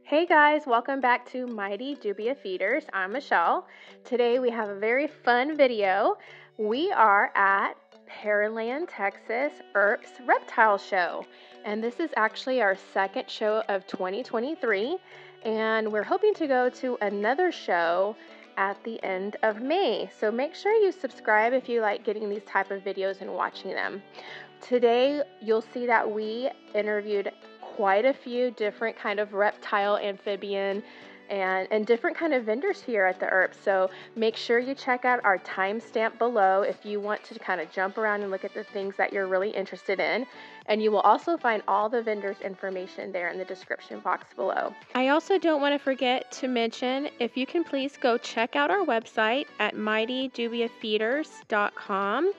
Hey guys, welcome back to Mighty Dubia Feeders. I'm Michelle. Today we have a very fun video. We are at Pearland, Texas HERPS Reptile Show. And this is actually our second show of 2023. And we're hoping to go to another show at the end of May. So make sure you subscribe if you like getting these type of videos and watching them. Today you'll see that we interviewed quite a few different kind of reptile, amphibian, and different kind of vendors here at the HERPS. So make sure you check out our timestamp below if you want to kind of jump around and look at the things that you're really interested in. And you will also find all the vendors' information there in the description box below. I also don't want to forget to mention, if you can please go check out our website at mightydubiafeeders.com.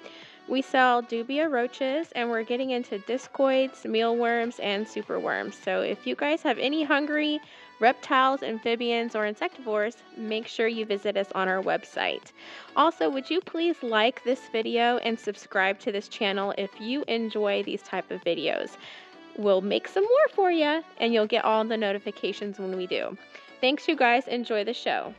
We sell dubia roaches, and we're getting into discoids, mealworms, and superworms. So if you guys have any hungry reptiles, amphibians, or insectivores, make sure you visit us on our website. Also, would you please like this video and subscribe to this channel if you enjoy these type of videos? We'll make some more for you, and you'll get all the notifications when we do. Thanks, you guys. Enjoy the show.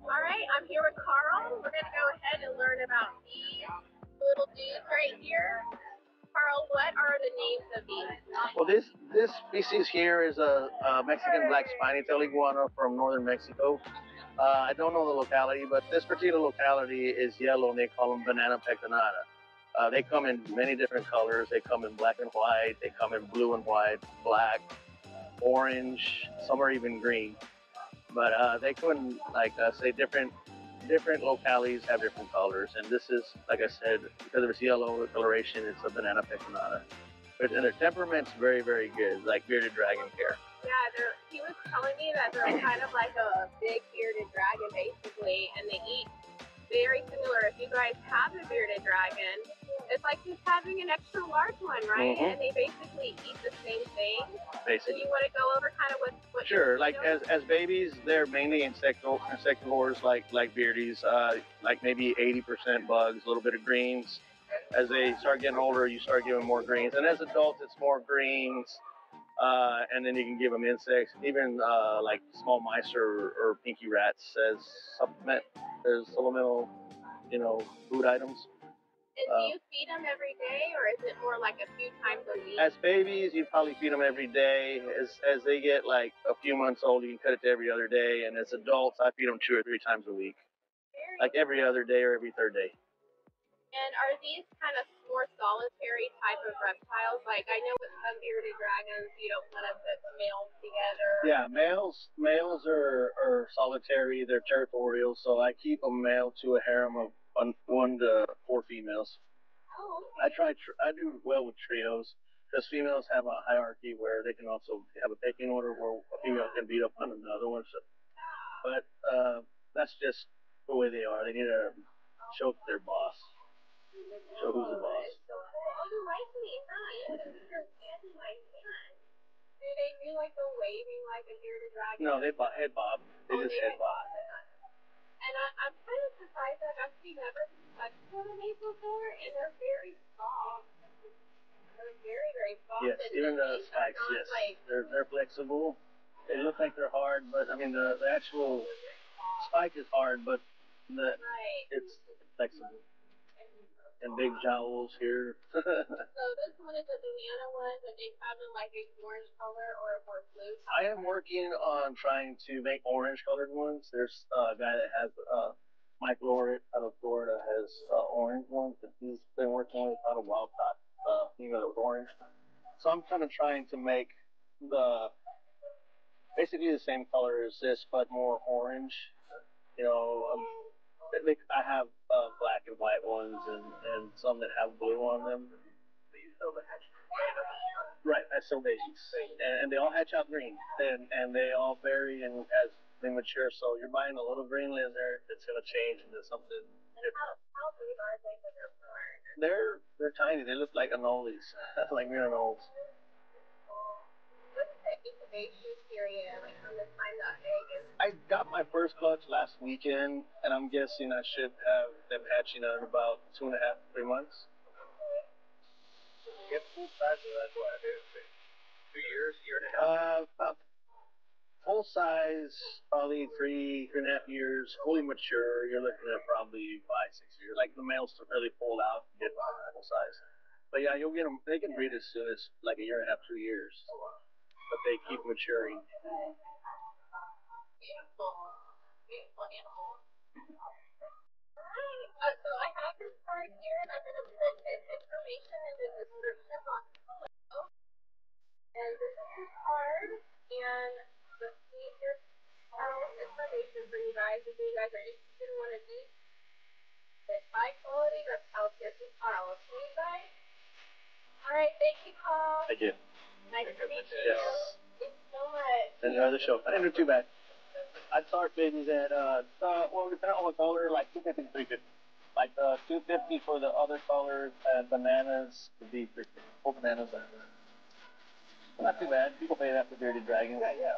All right, I'm here with Carl. We're going to go ahead and learn about these little dudes right here. Carl, what are the names of these? Well, this species here is a Mexican Black Spine Iguana from northern Mexico. I don't know the locality, but this particular locality is yellow, and they call them banana Pectinata. They come in many different colors. They come in black and white. They come in blue and white, black, orange. Some are even green. But they come in, like say, different localities have different colors. And this is, like I said, because of its yellow coloration, it's a banana Pectinata. And their temperament's very, very good, like bearded dragon care. Yeah, he was telling me that they're kind of like a big bearded dragon, basically, and they eat very similar. If you guys have a bearded dragon, it's like just having an extra large one, right? And they basically eat the same thing. Basically. So you want to go over kind of what Sure, like as babies, they're mainly insectivores, like beardies, like maybe 80% bugs, a little bit of greens. As they start getting older, you start giving more greens, and as adults, it's more greens. And then you can give them insects, even like small mice or pinky rats as supplement. There's supplemental, food items. And do you feed them every day, or is it more like a few times a week? As babies, you probably feed them every day. As they get like a few months old, you can cut it to every other day. And as adults, I feed them 2 or 3 times a week, like every other day or every third day. And are these kind of more solitary type of reptiles? Like I know with some bearded dragons, you don't want to put males together. Yeah, males are solitary. They're territorial, so I keep a male to a harem of 1 to 4 females. Oh, okay. I do well with trios because females have a hierarchy where they can also have a pecking order where a female can beat up on another one. So, but that's just the way they are. They need to show their boss. Show who's the boss. Oh, you like me, huh? You're standing my hand. Do they do like the waving like a bearded dragon? No, they head bob. They just head bob. And I'm kind of surprised that I've never touched one of these before, and they're very soft. They're very, very soft. Yes, even the spikes, yes. Like, they're flexible. They look like they're hard, but I mean the actual spike is hard, but it's flexible. And big jowls here. So this one is a banana one, but they have them like a orange color or a more blue color. I am working on trying to make orange colored ones. There's a guy that has Mike Lorett out of Florida has orange ones that he's been working with out of Wild Caught, orange. So I'm kind of trying to make basically the same color as this, but more orange. You know, I have black and white ones and some that have blue on them. Right, I sell babies. And they all hatch out green. And they all vary and as they mature. So you're buying a little green lizard that's going to change into something different. How big are they when they're born? They're tiny. They look like anoles, like mere anoles. What's the incubation period? Like from the time the egg is... I got my first clutch last weekend, and I'm guessing I should have them hatching out in about 2.5 to 3 months. Get full size of that, what, 2 years, year and a half? About full size, probably 3.5 years. Fully mature, you're looking at probably 5, 6 years. Like the males to really pull out and get full size. But yeah, you'll get them. They can breed as soon as like 1.5 years, 2 years. But they keep maturing. Beautiful animal. So I have this card here, and I'm going to put this information in the description box below. And this is your card, and let's see your information for you guys. If you guys are interested in one of these, it's high quality reptiles. This is Carl. Okay, you guys? All right, thank you, Carl. Thank you. Nice to meet you. Yes. Thanks so much. Enjoy the show. I didn't do too bad. I'd start babies at, depending on the color, like 250 to 350. Like 250 for the other colors, and bananas would be 350. Full bananas. Not too bad. People pay that for bearded dragons. Yeah.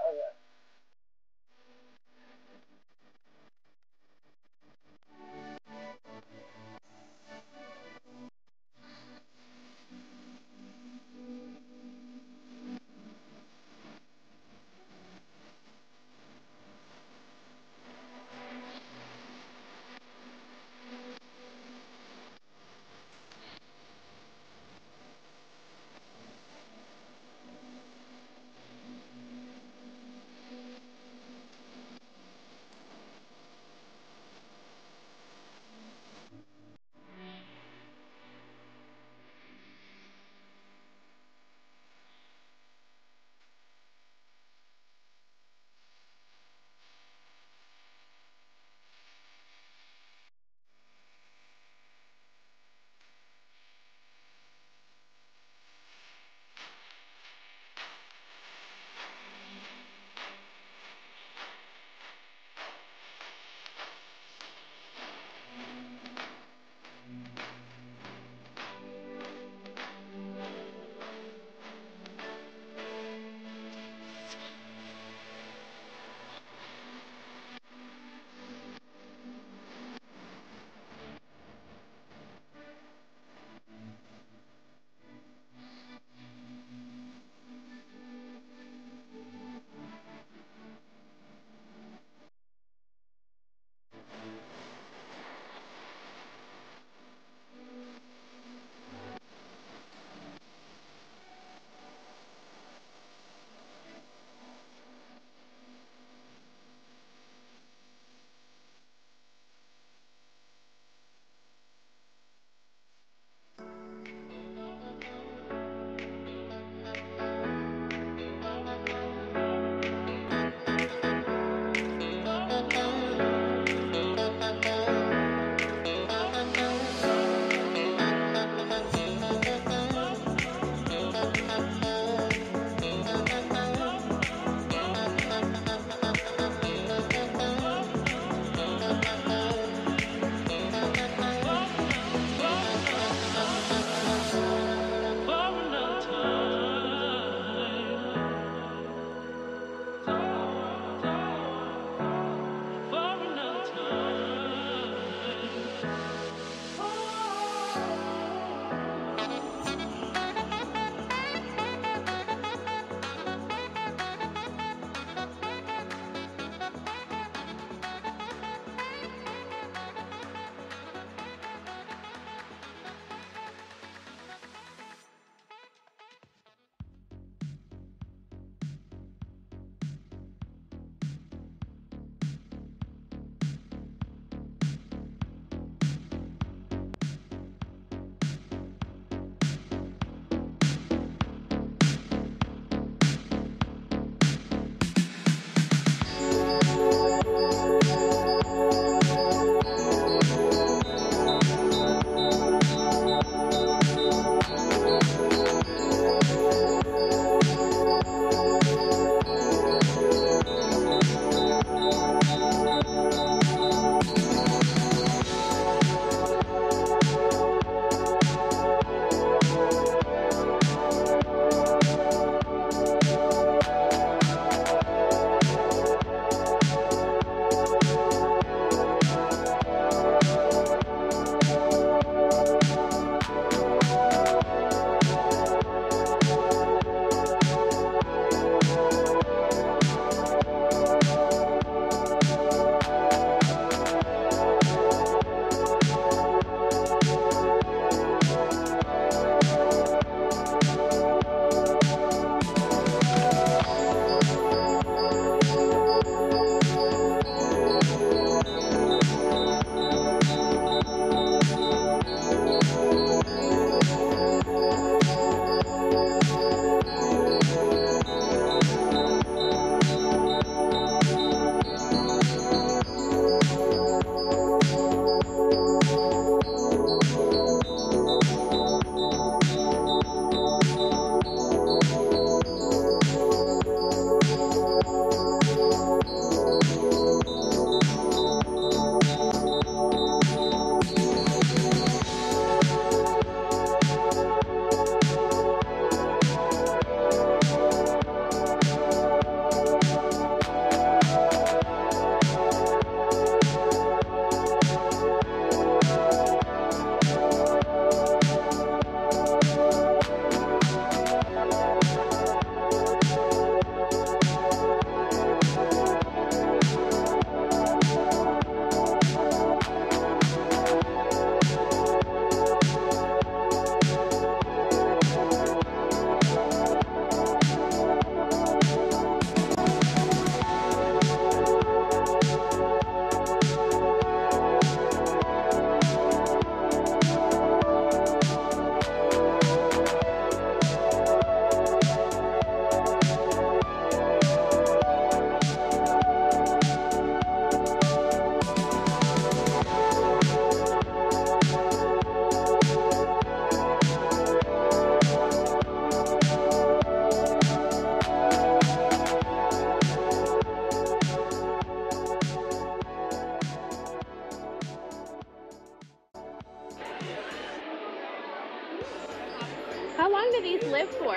How long do these live for?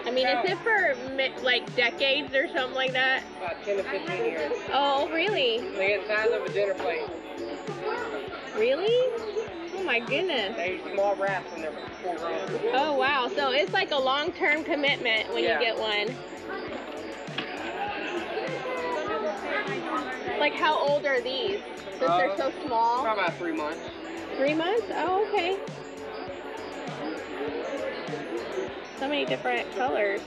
I mean, is it for like decades or something like that? About 10 to 15 years. Oh, really? They get the size of a dinner plate. Really? Oh my goodness. They eat small rats when they're full grown. Oh wow, so it's like a long-term commitment when you get one. Like how old are these? Since they're so small? About 3 months. 3 months? Oh, okay. So many different colors.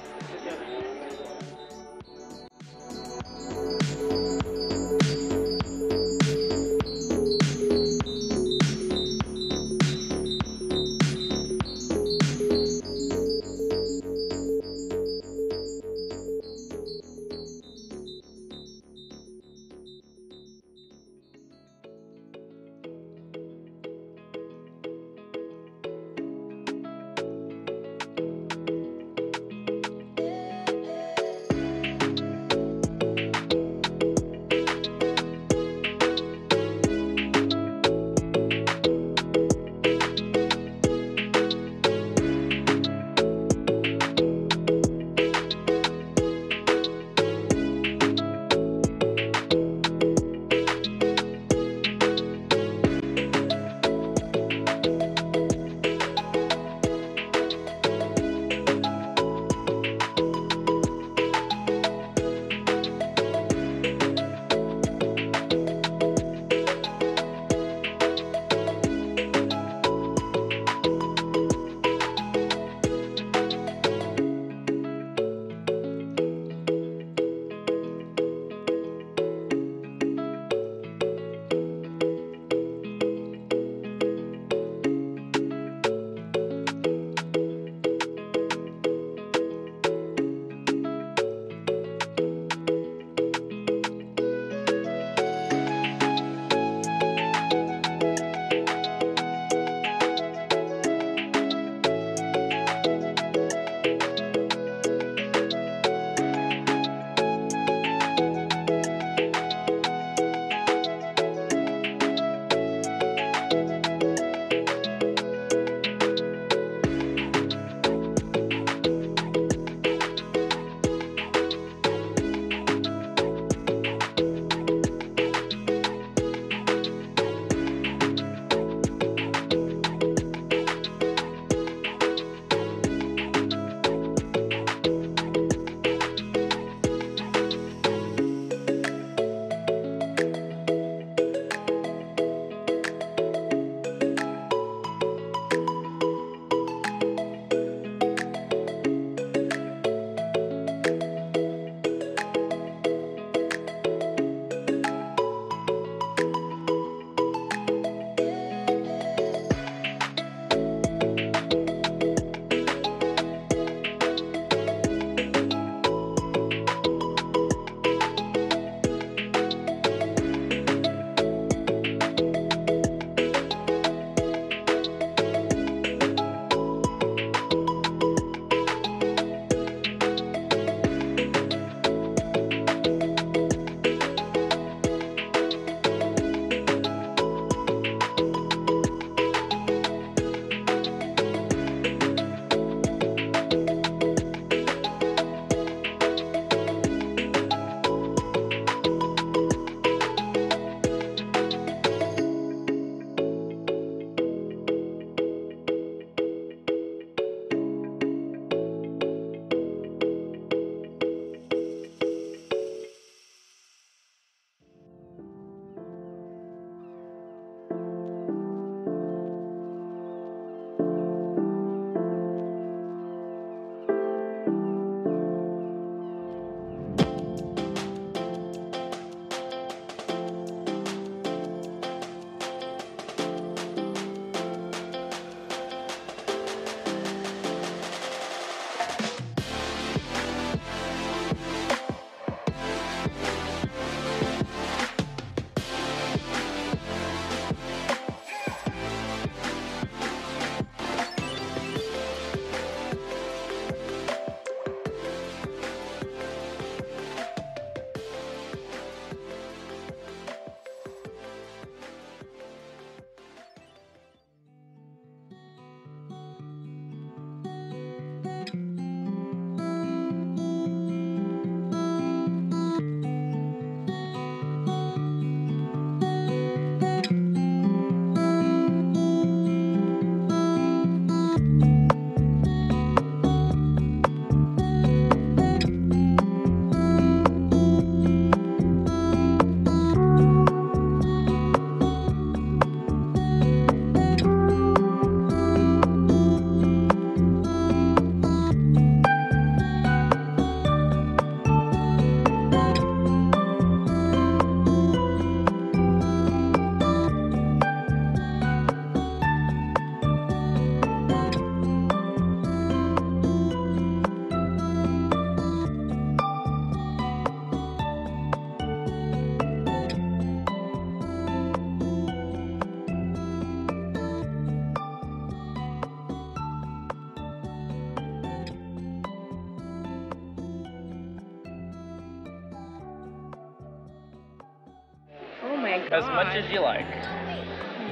gosh. As much as you like.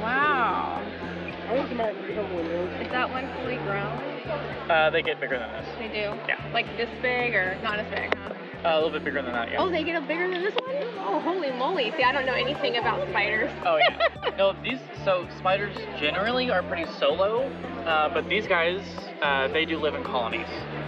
Wow. I want somebody to come with me. Is that one fully grown? They get bigger than this. They do? Yeah. Like this big or not as big, huh? A little bit bigger than that, yeah. Oh, they get up bigger than this one? Oh, holy moly. See, I don't know anything about spiders. Oh, yeah. No, so spiders generally are pretty solo, but these guys, they do live in colonies.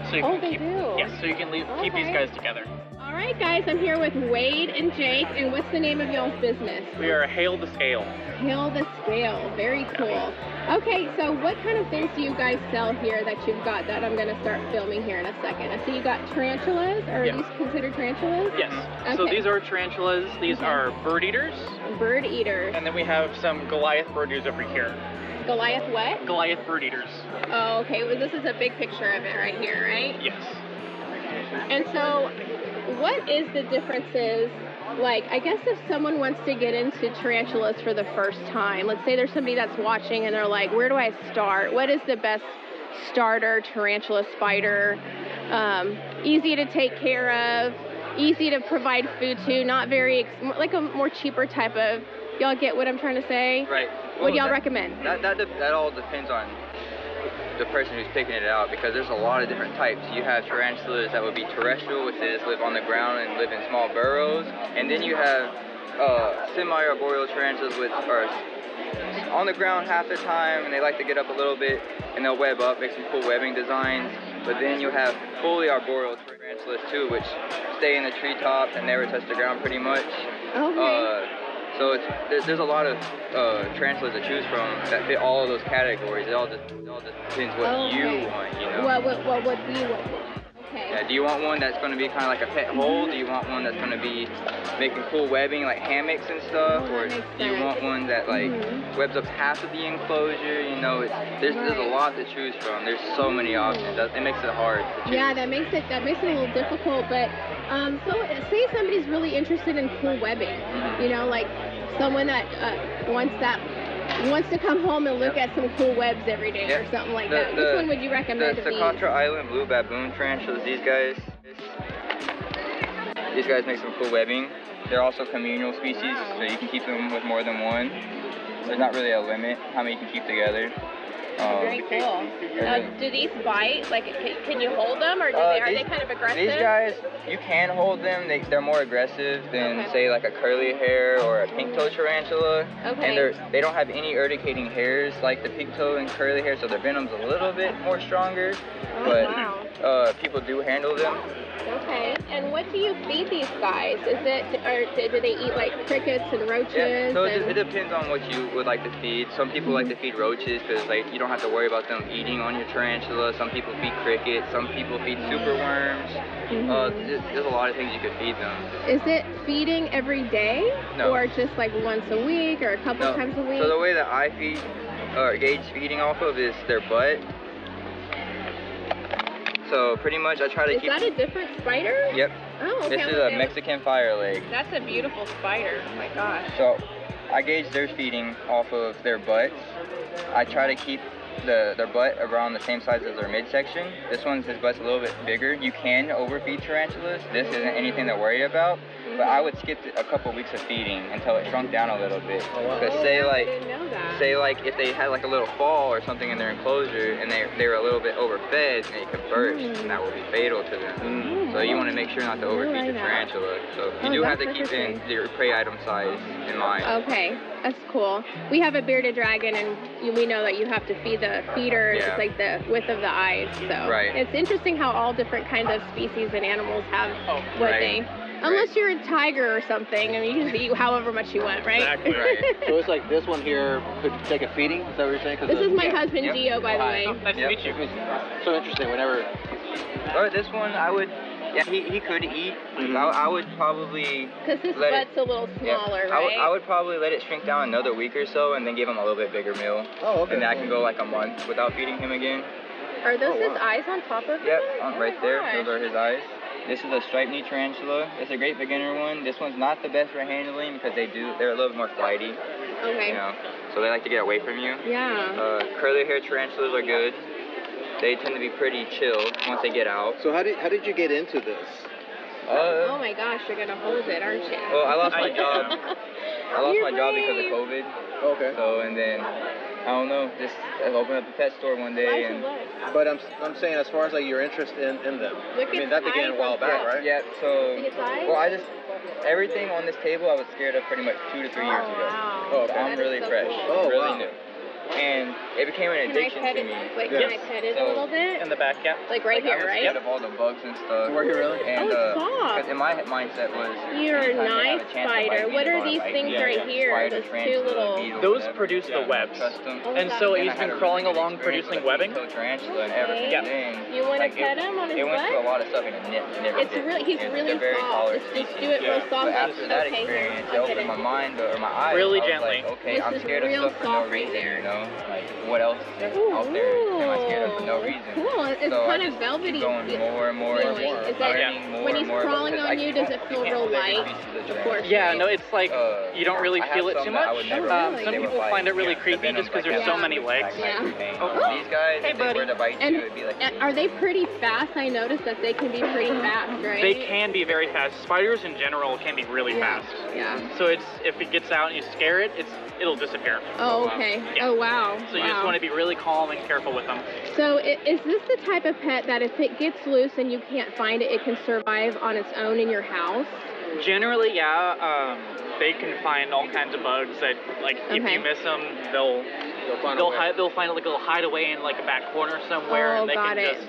So you can they keep, do? Yes, so you can keep these guys together. All right, guys, I'm here with Wade and Jake, and what's the name of y'all's business? We are Hail the Scale. Hail the Scale. Very cool. Okay, so what kind of things do you guys sell here that you've got that I'm going to start filming here in a second? I see you got tarantulas. Are these considered tarantulas? Yes. Okay. So these are tarantulas. These are bird eaters. Bird eaters. And then we have some Goliath bird eaters over here. Goliath what? Goliath bird eaters. Oh, okay. Well, this is a big picture of it right here, right? Yes. And so, what is the differences? Like, I guess if someone wants to get into tarantulas for the first time, let's say there's somebody that's watching and they're like, where do I start? What is the best starter tarantula spider? Easy to take care of, easy to provide food to, not very, like a more cheaper type of, y'all get what I'm trying to say? Right. What do y'all recommend? That all depends on the person who's picking it out, because there's a lot of different types. You have tarantulas that would be terrestrial, which is live on the ground and live in small burrows, and then you have semi-arboreal tarantulas, which are on the ground half the time, and they like to get up a little bit, and they'll web up, make some cool webbing designs. But then you have fully arboreal tarantulas too, which stay in the treetops and never touch the ground pretty much. Okay. So there's a lot of tarantulas to choose from that fit all of those categories. It all just depends what you want, you know. What do you want? Okay. Yeah, do you want one that's going to be kind of like a pet hole? Do you want one that's going to be making cool webbing like hammocks and stuff? Or do you want one that like webs up half of the enclosure? You know, there's a lot to choose from. There's so many options. It makes it hard to choose. Yeah, that makes it a little difficult. But so say somebody's really interested in cool webbing. You know, like someone that wants to come home and look at some cool webs every day or something like that. Which one would you recommend? The Socotra Island blue baboon tarantulas. These guys make some cool webbing. They're also communal species, so you can keep them with more than one. There's not really a limit how many you can keep together. Very cool. Do these bite? Like, can you hold them, or are they kind of aggressive? These guys, you can hold them. They're more aggressive than, say, like a curly hair or a pink-toe tarantula. Okay. And they don't have any urticating hairs like the pink-toe and curly hair, so their venom's a little bit more stronger. But people do handle them. Okay. And what do you feed these guys? Do they eat like crickets and roaches? Yeah. So it depends on what you would like to feed. Some people like to feed roaches because like you don't have to worry about them eating on your tarantula. Some people feed crickets. Some people feed superworms. There's a lot of things you could feed them. Is it feeding every day? No. Or just like once a week or a couple times a week? So the way that I feed or gauge feeding off of is their butt. So pretty much I try to keep... Is that a different spider? Yep. Oh, okay. This is a Mexican fire leg. That's a beautiful spider. Oh my gosh. So I gauge their feeding off of their butts. I try to keep their butt around the same size as their midsection. His butt's a little bit bigger. You can overfeed tarantulas. This isn't anything to worry about. But I would skip a couple weeks of feeding until it shrunk down a little bit. Because say like if they had like a little fall or something in their enclosure and they were a little bit overfed, and it could burst, and that would be fatal to them. So you want to make sure not to overfeed your tarantula. So you do have to keep your prey item size in mind. Okay, that's cool. We have a bearded dragon, and we know that you have to feed the feeders like the width of the eyes. So it's interesting how all different kinds of species and animals have what they. Unless you're a tiger or something, I mean, you can eat however much you want, right? Exactly right. So it's like this one here could take a feeding? Is that what you're saying? This is my husband, Gio, by the way. Nice to meet you. So interesting. Whenever. Or this one, I would. Yeah, he could eat. I would probably. Because his butt's a little smaller, right? I would probably let it shrink down another week or so, and then give him a little bit bigger meal. Oh, okay. And then I can go like a month without feeding him again. Are those his eyes on top of him? Yep, right there. Those are his eyes. This is a striped knee tarantula. It's a great beginner one. This one's not the best for handling because they're a little bit more flighty. Okay. You know, so they like to get away from you. Yeah. Curly hair tarantulas are good. They tend to be pretty chill once they get out. So how did you get into this? Oh my gosh, you're gonna hold it, aren't you? Well, I lost my job. I lost my job because of COVID. Okay. So, and then, I don't know, just I opened up a pet store one day. But I'm saying as far as like your interest in them, I mean that began a while back, right? Yeah, so, well, everything on this table I was scared of pretty much 2 to 3 years ago. Oh, okay. I'm really so fresh, cool. really new. And it became an addiction to me. Like, can I pet it a little bit? In the back, yeah. Like right here, right? I was scared of all the bugs and stuff. Were you really? And, soft. because in my mindset was... You're a nice spider. What are these things right here? Those two little... Those produce the webs. And so he's been crawling along producing webbing. Tarantula and everything. You want to pet him on his butt? It went through a lot of stuff and it never It's did. really, he's really soft. Just do it real soft. But after that experience, it opened my mind or my eyes. Really gently. Like, okay, I'm scared of stuff for no reason, you know? Like, what else out there am I scared of for no reason? Cool. It's so kind of velvety. Going more and more feeling. Is that when he's crawling on you, does it feel real light? Of course. Yeah, no, it's like you don't really feel it too much. Really? Some people find it really creepy just because there's so many legs. Yeah. These guys, if they were to bite you, it'd be like... Are they pretty fast? I noticed that they can be pretty fast, right? They can be very fast. Spiders in general can be really fast. Yeah. So if it gets out and you scare it, it'll disappear. Oh, okay. Yeah. Oh, wow. So you just want to be really calm and careful with them. So is this the type of pet that if it gets loose and you can't find it, it can survive on its own in your house? Generally, yeah. They can find all kinds of bugs that, like, if you miss them, they'll find like a little hideaway in like a back corner somewhere, and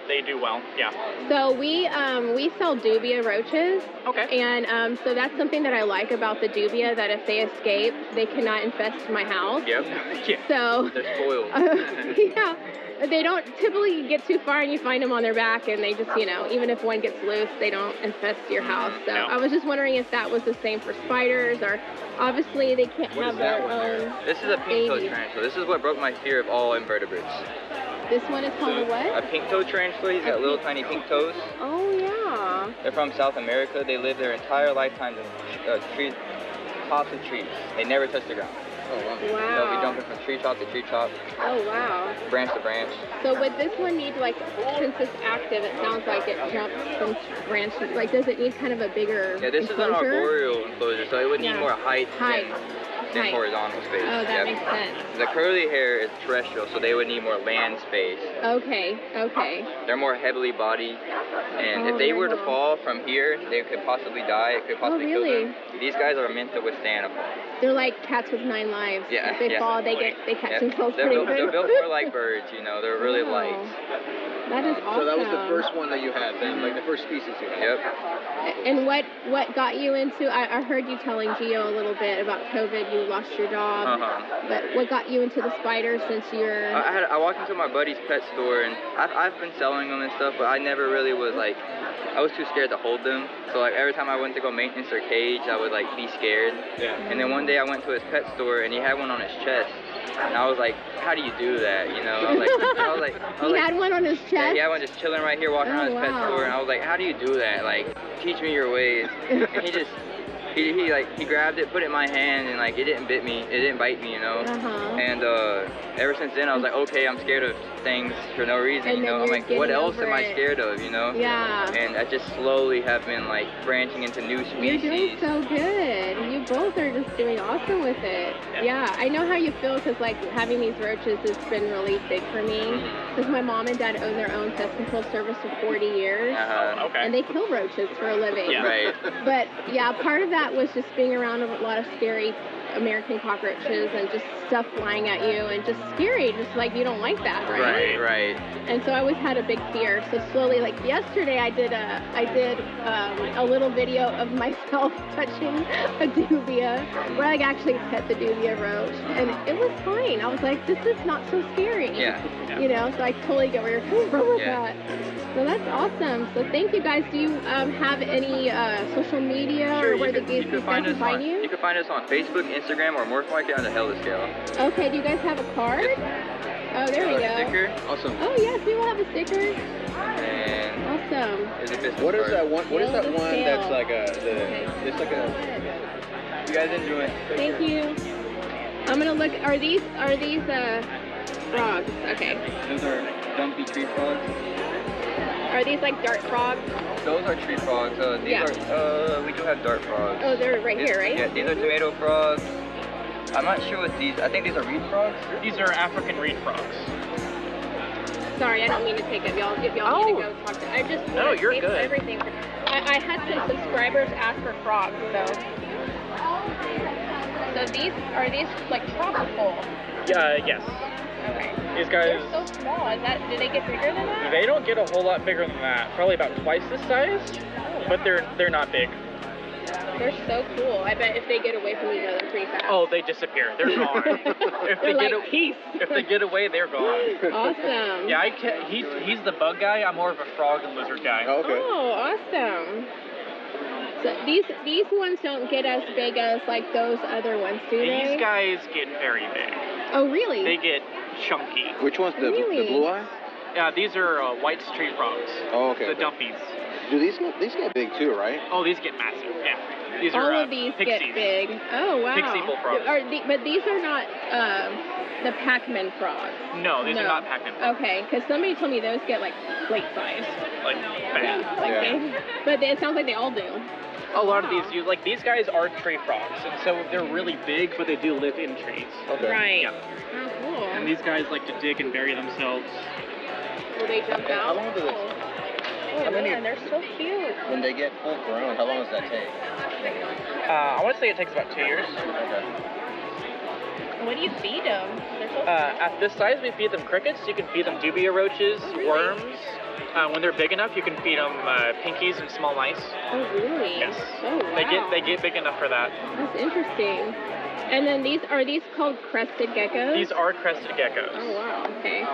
they do well. Yeah. So we sell dubia roaches. Okay. And so that's something that I like about the dubia, that if they escape, they cannot infest my house. Yep. Yeah. So they're spoiled. yeah. They don't typically get too far and you find them on their back and they just, even if one gets loose, they don't infest your house. So I was just wondering if that was the same for spiders, or obviously they can't have their own. This is a pink-toed tarantula. This is what broke my fear of all invertebrates. This one is called a what? A pink-toed tarantula. He's got little tiny pink toes. Oh, yeah. They're from South America. They live their entire lifetime in tops of trees. They never touch the ground. Oh, wow. Wow. They'll be jumping from tree top to tree top. Oh, wow. Branch to branch. So would this one need, like, since it's active, it sounds like it jumps from branch to, like, does it need kind of a bigger Yeah, this enclosure? is an arboreal enclosure, so it would need more height than horizontal space. Oh, that makes sense. The curly hair is terrestrial, so they would need more land space. Okay, okay. They're more heavily bodied, and if they were to fall from here, they could possibly die. It could possibly kill them. These guys are meant to withstand a fall. They're like cats with 9 lives. Yeah, if they fall, they catch themselves they're pretty built, good. They're built more like birds, They're really light. That is awesome. So that was the first one that you had then, like the first species you had. Yep. And what got you into, I heard you telling Gio a little bit about COVID, you lost your job, but what got you into the spiders since you're... I walked into my buddy's pet store, and I've been selling them and stuff, but I never really was like, I was too scared to hold them. So like every time I went to go maintenance their cage, I would like be scared. Yeah. And then one day I went to his pet store, and he had one on his chest. And I was like, how do you do that? I was like, he had one on his chest? Yeah, he had one just chilling right here, walking around his pet store, and I was like, how do you do that? Like, teach me your ways. And he grabbed it, put it in my hand, and like it didn't bite me, And ever since then, I was like, okay, I'm scared of things for no reason, I'm like, what else am I scared of, Yeah. And I just slowly have been like branching into new species. You're doing so good. You both are just doing awesome with it. Yeah, I know how you feel, because like having these roaches has been really big for me. Because my mom and dad own their own pest control service for 40 years. Okay. And they kill roaches for a living. Yeah. Right. But yeah, part of that was just being around a lot of scary American cockroaches and just stuff flying at you and just scary, just like you don't like that, right? Right. And so I always had a big fear. So slowly, like yesterday, I did a little video of myself touching a dubia, where I actually pet the dubia roach, and it was fine. I was like, this is not so scary. Yeah. So I totally get where you're coming from with that. So that's awesome. So thank you guys. Do you have any social media or where the guys can find you? You can find us on Facebook, Instagram, or more likely on the Hella Scale. Okay, do you guys have a card? Oh, there we go. Sticker. Awesome. Oh, yes, we will have a sticker. And awesome. There's a business What is card. that one? What is that one Scale. that's like it's like a... You guys enjoy it. Thank you. I'm gonna look. Are these frogs? Okay. Those are dumpy tree frogs. Are these like dart frogs? These are tree frogs. These are we do have dart frogs. Oh, they're right here, right? Yeah, these are tomato frogs. I'm not sure what these, I think these are reed frogs? These are African reed frogs. Sorry, I don't mean to take it. Y'all need to go talk to. I just no, you're good. Everything. I had some subscribers ask for frogs, so. So these are like tropical? Yes. Okay. These guys. They're so small. Do they get bigger than that? They don't get a whole lot bigger than that. Probably about twice this size, but they're not big. They're so cool. I bet if they get away from each other pretty fast. Oh, they disappear. They're gone. If they get away, they're gone. Awesome. Yeah, he's the bug guy. I'm more of a frog and lizard guy. Oh, okay. Oh, awesome. So these ones don't get as big as like those other ones, do they? These guys get very big. Oh, really? They get chunky. Which one's the blue eye? Yeah, these are white street frogs. Oh, okay. The dumpies. Do these get big too, right? Oh, these get massive. Yeah. These all are of these pixies. get big. Oh, wow. Pixie bullfrogs. But these are not the Pac-Man frogs. No, these are not Pac-Man frogs. Okay, because somebody told me those get like plate size. Like bad. Big. But it sounds like they all do. A lot of these guys are tree frogs, and so they're really big, but they do live in trees. Okay. Right. Yeah. Oh, cool. And these guys like to dig and bury themselves. Will they jump out? How long do they? Oh, man, they're so cute. When they get full grown, how long does that take? I want to say it takes about 2 years. Okay. What do you feed them? They're so at this size, we feed them crickets. You can feed them dubia roaches, worms. When they're big enough, you can feed them pinkies and small mice. Oh, really? Yes. Oh, wow. They get big enough for that. That's interesting. And then are these called Crested Geckos? These are Crested Geckos. Oh, wow. Okay.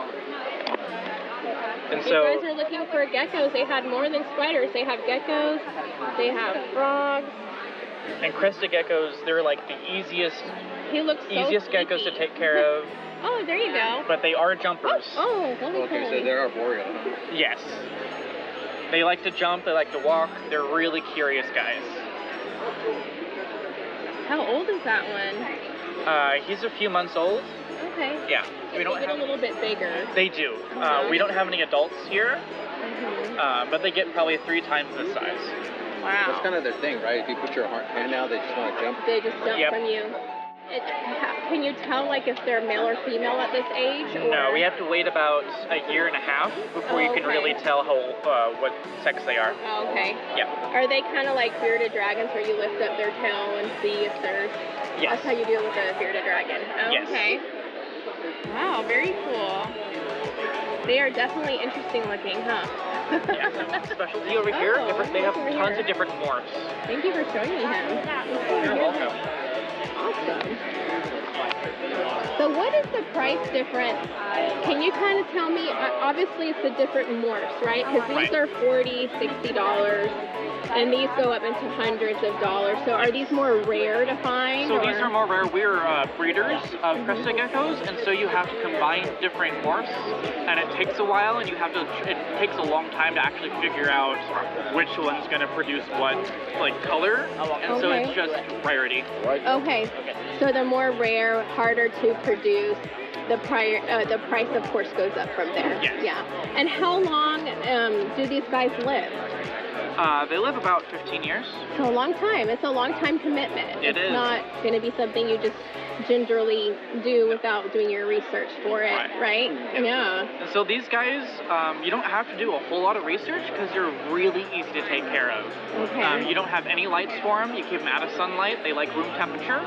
And if you guys are looking for geckos, they had more than spiders. They have geckos, they have frogs. And Crested Geckos, they're like the easiest geckos geckos to take care of. Oh, there you go. But they are jumpers. Oh, holy okay, so they're arboreal, huh? Yes. They like to jump, they like to walk. They're really curious guys. How old is that one? He's a few months old. Okay. Yeah. We don't get a little bit bigger. They do. We don't have any adults here, but they get probably 3 times this size. Wow. That's kind of their thing, right? If you put your hand out, they just want to jump. They just jump from you. Can you tell like if they're male or female at this age? Or? No, we have to wait about a year and a half before you can really tell what sex they are. Oh, okay. Yeah. Are they kind of like bearded dragons where you lift up their tail and see if there's... Yes. That's how you do it with a bearded dragon. Oh, yes. Okay. Wow, very cool. They are definitely interesting looking, huh? Yeah, specialty over here. They have tons of different morphs. Thank you for showing me him. You're welcome. Awesome. So what is the price difference? Can you kind of tell me? Obviously, it's the different morphs, right? Because these are $40, $60, and these go up into hundreds of dollars. So are these more rare to find? So these are more rare. We're breeders of Crested Geckos, and so you have to combine different morphs, and it takes a while, and it takes a long time to actually figure out which one's going to produce what color, and so it's just rarity. Okay. So the more rare, harder to produce, the price of course goes up from there. Yes. Yeah. And how long do these guys live? They live about 15 years. So a long time. It's a long time commitment. It's not going to be something you just gingerly do without doing your research for it, right? Yeah. And so these guys, you don't have to do a whole lot of research because they're really easy to take care of. Okay. You don't have any lights for them. You keep them out of sunlight. They like room temperature.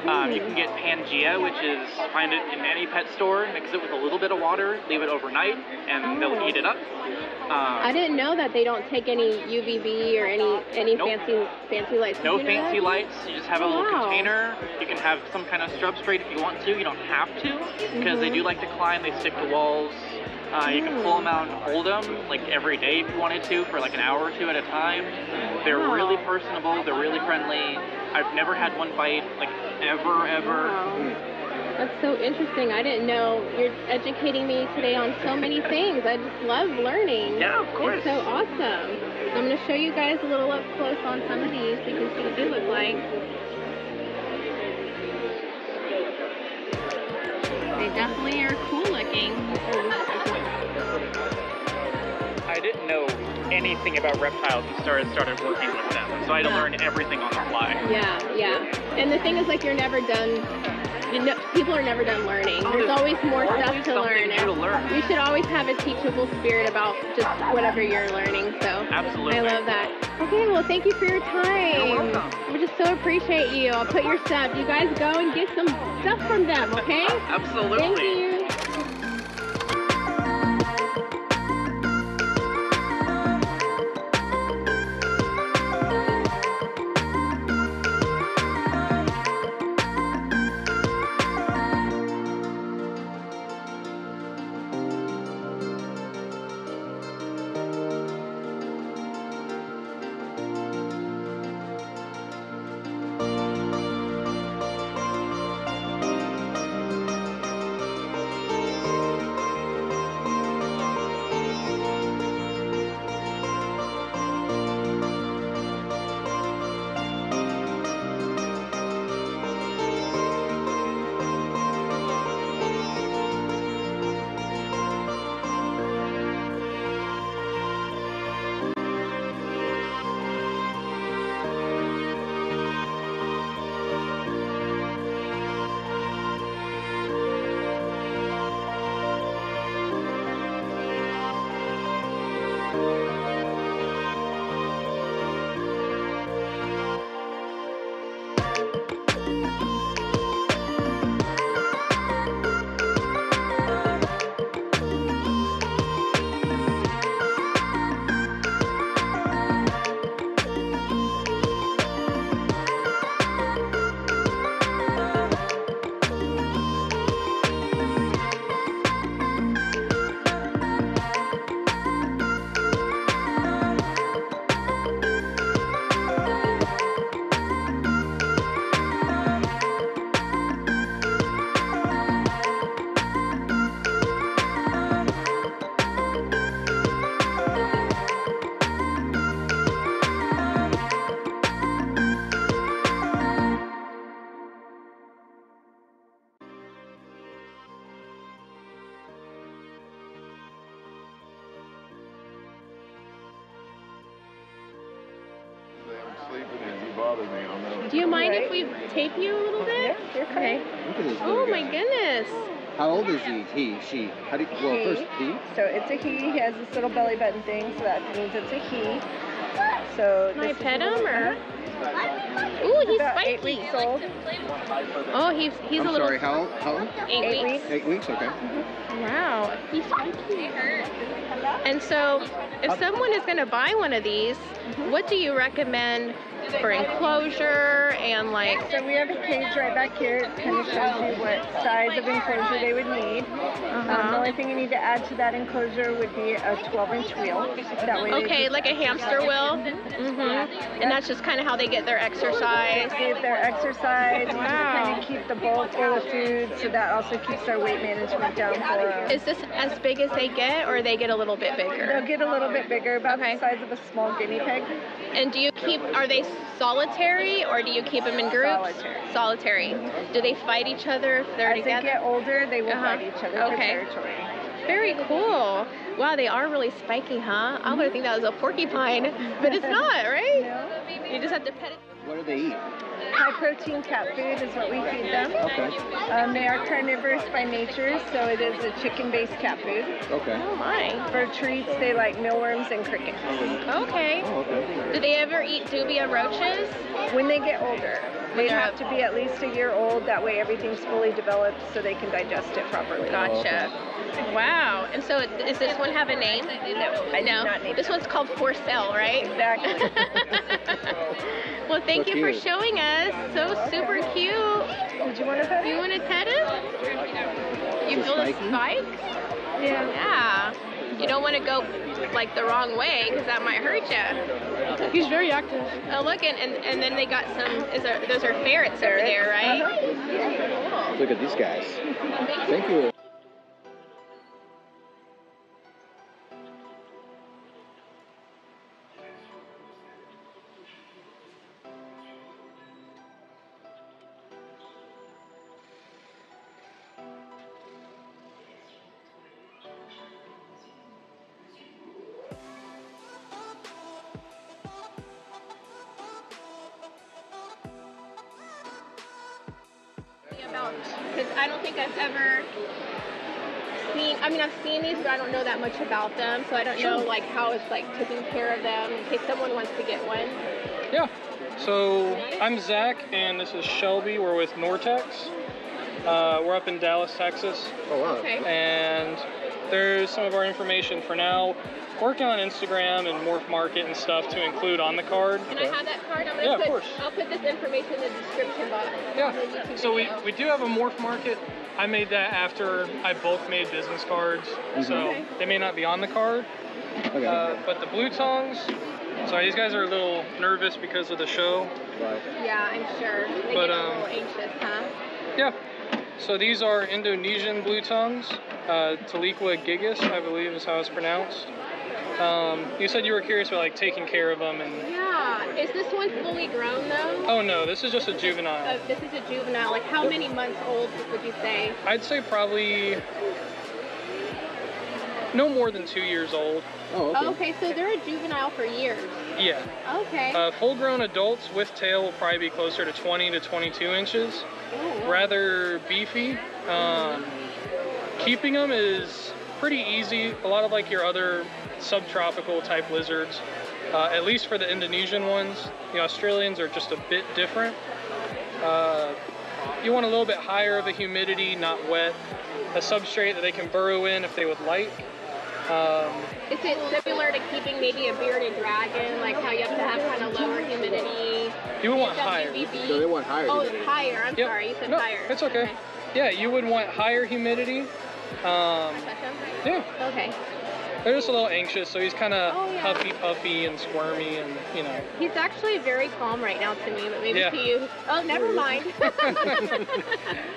You can get Pangea, which is, find it in any pet store, mix it with a little bit of water, leave it overnight, and they'll eat it up. I didn't know that they don't take any UVB or any fancy lights. No fancy lights. You just have a little container. You can have some kind of substrate if you want to. You don't have to because they do like to climb. They stick to walls. You can pull them out and hold them like every day if you wanted to for like an hour or 2 at a time. They're really personable. They're really friendly. I've never had one bite like ever. That's so interesting. I didn't know. You're educating me today on so many things. I just love learning. Yeah, of course. It's so awesome. I'm going to show you guys a little up close on some of these so you can see what they look like. They definitely are cool looking. I didn't know anything about reptiles and started working with them. So I had to learn everything on the fly. Yeah. And the thing is, like, you're never done people are never done learning. There's always more stuff to learn. You should always have a teachable spirit about just whatever you're learning. So absolutely, I love that. Okay, well, thank you for your time. You're welcome. We just so appreciate you. I'll put your stuff. You guys go and get some stuff from them, okay? Absolutely. Thank you. Do you mind if we tape you a little bit? Yeah, you're okay. Look at this Oh little my guy. goodness. How old is he? She? How do you, well, He. first he. So it's a he. He has this little belly button thing, so that means it's a he. So Can I this is pet a him little- or? Ooh, he's about spiky. 8 weeks old. Oh, he's I'm a little. sorry. How old? 8 8 weeks. weeks. 8 weeks. Okay. Wow, he's spiky. And so, if someone is going to buy one of these, what do you recommend for enclosure and like? So we have a cage right back here. It kind of shows you what size of enclosure they would need. The only thing you need to add to that enclosure would be a 12-inch wheel. That way Okay, like a hamster wheel. And that's just kind of how they get their exercise. they get their exercise. We just Wow. kind of keep the bowl full of food, so that also keeps our weight management down for them. Is this as big as they get, or they get a little bit They'll bigger? get a little bit bigger, about Okay. the size of a small guinea pig. And do you keep? Are they solitary, or do you keep them in groups? Solitary. Solitary. Do they fight each other if they're As they together? get older, they will fight each other for Okay. territory. Very cool. Wow, they are really spiky, huh? I would have think that was a porcupine, but it's not, right? No. You just have to pet it. What do they eat? High protein cat food is what we feed them. Okay. They are carnivorous by nature, so it is a chicken-based cat food. Okay. Oh my. For treats, they like mealworms and crickets. Okay. Oh, okay. Do they ever eat dubia roaches? When they get older, they have to be at least a year old. That way everything's fully developed so they can digest it properly. Gotcha. Wow. And so, does this one have a name? No, I do not name This it. one's called For Sale, right? Exactly. Well, thank So you for cute. showing us. So super cute. Did you want to pet Do you it? want to pet him? You Is it feel the spiky? spikes? Yeah. Yeah. You don't want to go like the wrong way because that might hurt you. He's very active. Oh, look, and then they got some. Those are ferrets over there, right? Look at these guys. Thank you. About, because I don't think I've ever seen, I mean, I've seen these, but I don't know that much about them, so I don't know, like, how it's, like, taking care of them in case someone wants to get one. Yeah. So, I'm Zach, and this is Shelby. We're with Nortex. We're up in Dallas, Texas. Oh, wow. Okay. And there's some of our information for now. Working on Instagram and Morph Market and stuff to include on the card. Can I have that card? Yeah, of course. I'll put this information in the description box. Yeah. So we do have a Morph Market. I made that after I bulk made business cards, so they may not be on the card. Okay. But the blue tongues, sorry, these guys are a little nervous because of the show. Right. Yeah, I'm sure. They get a little anxious, huh? Yeah. So these are Indonesian blue tongues. Taliqua gigas, I believe is how it's pronounced. You said you were curious about like taking care of them and... Yeah. Is this one fully grown though? Oh no, this is just a juvenile. This is a juvenile. Like how many months old would you say? I'd say probably no more than 2 years old. Oh, okay. Okay, so they're a juvenile for years. Yeah. Okay. Full-grown adults with tail will probably be closer to 20 to 22 inches. Oh, wow. Rather beefy. Keeping them is pretty easy. A lot of like your other subtropical type lizards, at least for the Indonesian ones. The Australians are just a bit different. You want a little bit higher of a humidity, not wet. A substrate that they can burrow in if they would like. Is it similar to keeping maybe a bearded dragon, like how you have to have kind of lower humidity? You would want higher. So they want higher. Oh, humidity. higher. I'm sorry, you said higher. It's okay. Yeah, you would want higher humidity. Yeah. Okay. They're just a little anxious, so he's kind of huffy puffy and squirmy, and you know. He's actually very calm right now to me, but maybe to you. Oh, never mind.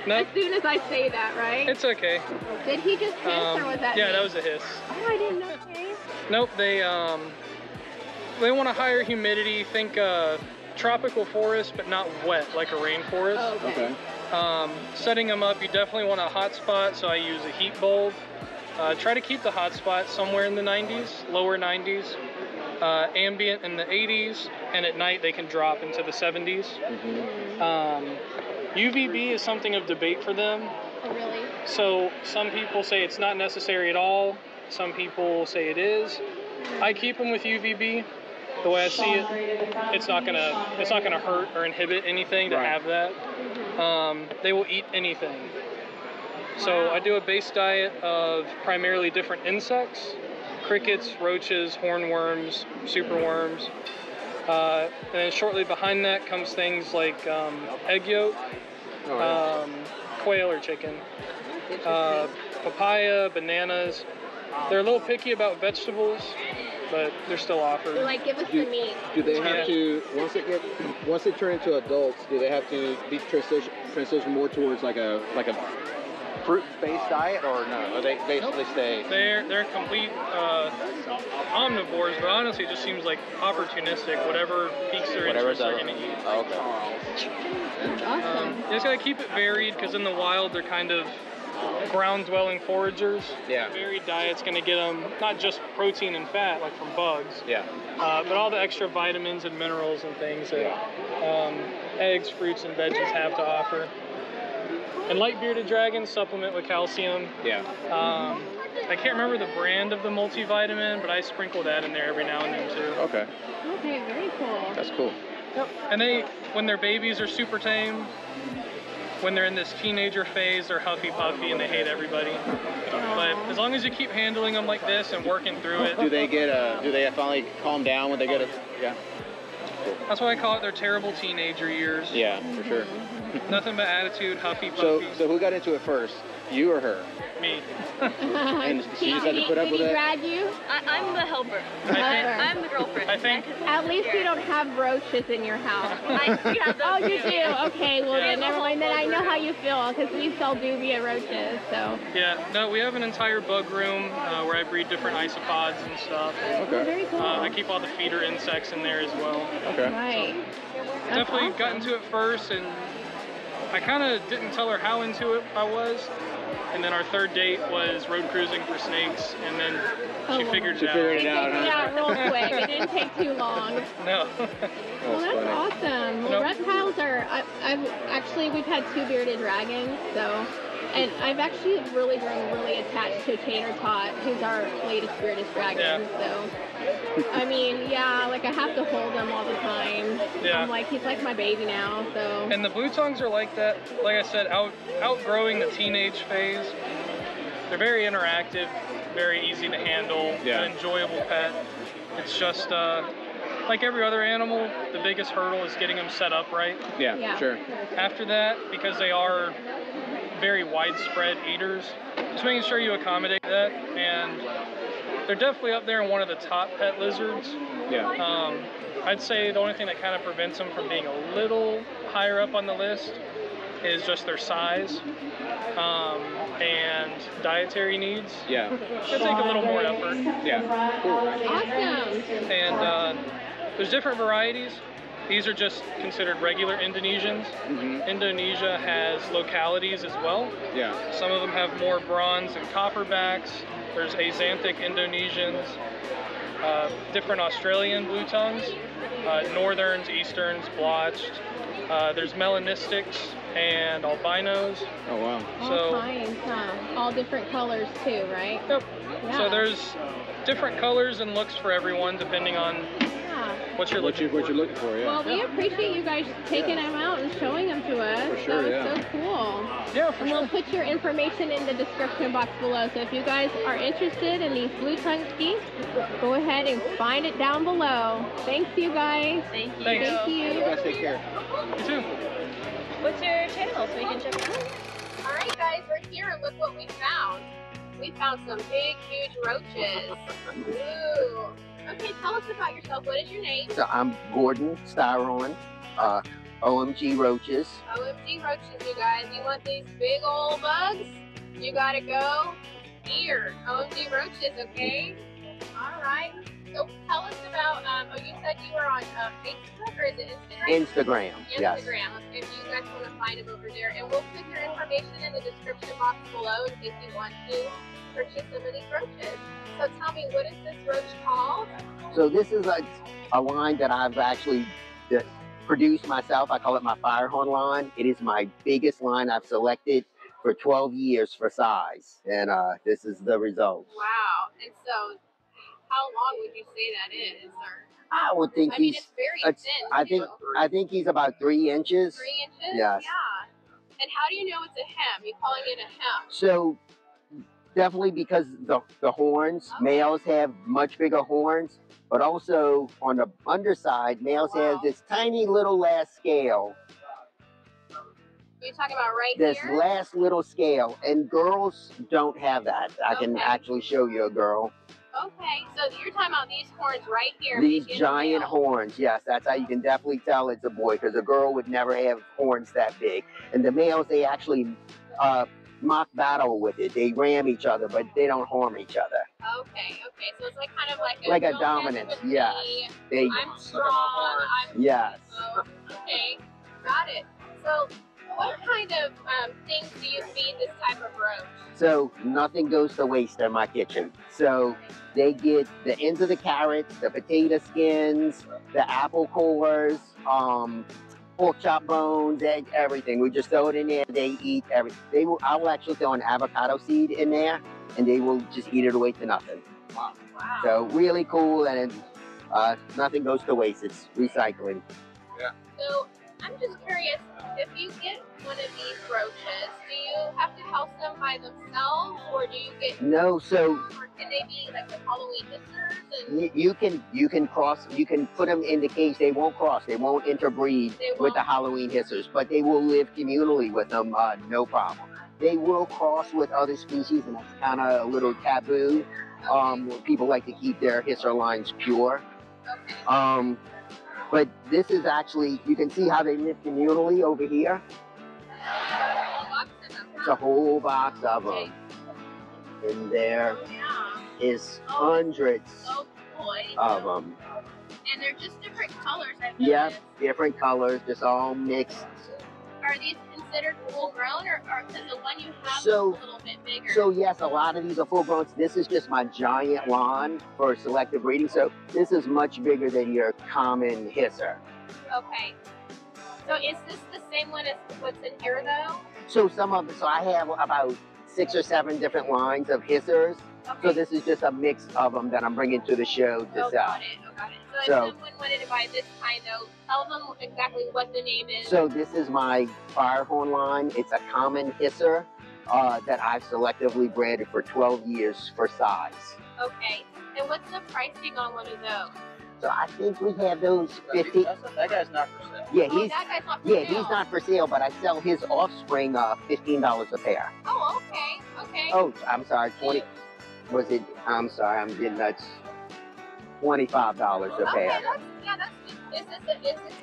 Nope. As soon as I say that, right? It's okay. Did he just hiss, or was that Yeah, me? that was a hiss. Oh, I didn't know. Okay. Nope, they want a higher humidity. Think tropical forest, but not wet like a rainforest. Oh, okay. Setting them up, you definitely want a hot spot, so I use a heat bulb. Try to keep the hot spot somewhere in the 90s, lower 90s, ambient in the 80s, and at night they can drop into the 70s. UVB is something of debate for them. Oh, really? So some people say it's not necessary at all. Some people say it is. I keep them with UVB. The way I see it, it's not gonna hurt or inhibit anything to have that. They will eat anything. So I do a base diet of primarily different insects: crickets, roaches, hornworms, superworms. And then shortly behind that comes things like egg yolk, quail or chicken, papaya, bananas. They're a little picky about vegetables, but they're still offered. So, like, give us the meat. Do they have to, once they turn into adults, do they have to be transition more towards like a fruit-based diet, or no? Or they basically stay? They're complete omnivores, but honestly, it just seems like opportunistic. Whatever piques their interest, they're gonna eat. Oh, okay. That's awesome. You just gotta keep it varied, because in the wild, they're kind of ground-dwelling foragers. Yeah. Varied diet's gonna get them not just protein and fat, like from bugs. Yeah. But all the extra vitamins and minerals and things that eggs, fruits, and veggies have to offer. And light bearded dragons supplement with calcium. Yeah. I can't remember the brand of the multivitamin, but I sprinkle that in there every now and then too. Okay. Okay, very cool. That's cool. Yep. And when their babies are super tame, when they're in this teenager phase, they're huffy puffy and they hate everybody. But as long as you keep handling them like this and working through it. Do they finally calm down when they get yeah? Cool. That's why I call it their terrible teenager years. Yeah, for sure. Nothing but attitude, huffy puffy. So who got into it first, you or her? Me. And she just had to put up with it? Did he drag you? I'm the helper. I'm the girlfriend. I think. At least you don't have roaches in your house. We have those Oh, you too. do? Okay, well Yeah. then never mind. Then I know how you feel, because we sell dubia roaches, so. Yeah, no, we have an entire bug room where I breed different isopods and stuff. Okay. Very cool. I keep all the feeder insects in there as well. Okay. Right. Definitely got into it first, and I kind of didn't tell her how into it I was. And then our third date was road cruising for snakes, and then she figured it out. Figured it out real quick. It didn't take too long. No. Well, that's awesome. Well, reptiles are. We've had 2 bearded dragons, so. And I've actually really grown really attached to Tater Tot, who's our latest bearded dragon. So, I mean, like I have to hold him all the time. I'm like, he's like my baby now. So. And the blue tongues are like that. Like I said, outgrowing the teenage phase. They're very interactive, very easy to handle, an enjoyable pet. It's just like every other animal, the biggest hurdle is getting them set up right. Yeah, sure. After that, because they are very widespread eaters, just making sure you accommodate that, and they're definitely up there in one of the top pet lizards. I'd say the only thing that kind of prevents them from being a little higher up on the list is just their size and dietary needs. They take a little more effort. Awesome. And there's different varieties. These are just considered regular Indonesians. Indonesia has localities as well. Some of them have more bronze and copperbacks. There's axanthic Indonesians, different Australian blue tongues, northerns, easterns, blotched. There's melanistics and albinos. Oh, wow. All kinds, huh? All different colors too, right? Yep. So there's different colors and looks for everyone depending on what you're looking for. Well, we appreciate you guys taking them out and showing them to us. For sure, that was so cool. And we'll put your information in the description box below. So if you guys are interested in these blue-tongued skinks, go ahead and find it down below. Thanks, you guys. Thank you. Thank you. You guys take care. You too. What's your channel so we can check it out? All right, guys, we're here and look what we found. We found some big, huge roaches. Ooh. Okay, tell us about yourself. What is your name? So I'm Gordon Styron, OMG Roaches. OMG Roaches, you guys. You want these big old bugs? You gotta go here. OMG Roaches, okay? All right. So tell us about, you said you were on Facebook, or is it Instagram? Instagram, yes. Instagram. If you guys want to find them over there. And we'll put your information in the description box below in case you want to purchase some of these roaches. So tell me, what is this roach called? So this is a line that I've actually produced myself. I call it my Firehorn line. It is my biggest line I've selected for 12 years for size. And this is the result. Wow. And so how long would you say that is? Or I would think mean, it's very thin. I think he's about 3 inches. 3 inches? Yes. Yeah. And how do you know it's a hem? You're calling it a hem? So definitely because the horns, males have much bigger horns, but also on the underside, males have this tiny little last scale. You're talking about right this here? Last little scale, and girls don't have that. I can actually show you a girl. Okay, so you're talking about these horns right here. These giant horns, yes, that's how you can definitely tell it's a boy, because a girl would never have horns that big. And the males, they actually mock battle with it. They ram each other, but they don't harm each other. Okay, so it's like kind of like a dominance, yes. I'm strong, yes. Okay, got it. So what kind of things do you feed this type of roach? So nothing goes to waste in my kitchen. So they get the ends of the carrots, the potato skins, the apple cores, pork chop bones, egg, everything. We just throw it in there. They eat everything. I will actually throw an avocado seed in there, and they will just eat it away to nothing. Wow. So really cool, and nothing goes to waste. It's recycling. Yeah. So I'm just curious, if you get one of these roaches, do you have to house them by themselves, or do you get? No, so. Or can they be like the Halloween hissers? And you can cross. You can put them in the cage. They won't cross. They won't interbreed with the Halloween hissers, but they will live communally with them. No problem. They will cross with other species, and that's kind of a little taboo. People like to keep their hisser lines pure. Okay. But this is actually, you can see how they live communally over here. It's a whole box of them. And there is hundreds of them. And they're just different colors, I Yep, different colors, just all mixed. Are these considered full grown, or because the one you have So, is a little bit bigger? So yes, a lot of these are full grown. This is just my giant line for selective breeding. So this is much bigger than your common hisser. Okay. So is this the same one as what's in here though? So so I have about 6 or 7 different lines of hissers. Okay. So this is just a mix of them that I'm bringing to the show to sell. Got it. So if someone wanted to buy this kind though, tell them exactly what the name is. So this is my Firehorn line. It's a common hisser that I've selectively bred for 12 years for size. Okay. And what's the pricing on one of those? So I think we have those 50. That guy's not for sale. Yeah, that guy's not for sale. he's not for sale, but I sell his offspring $15 a pair. Oh, okay. Okay. Oh, I'm sorry, 20. Was it? I'm sorry, I'm getting nuts. $25 a pair. Is this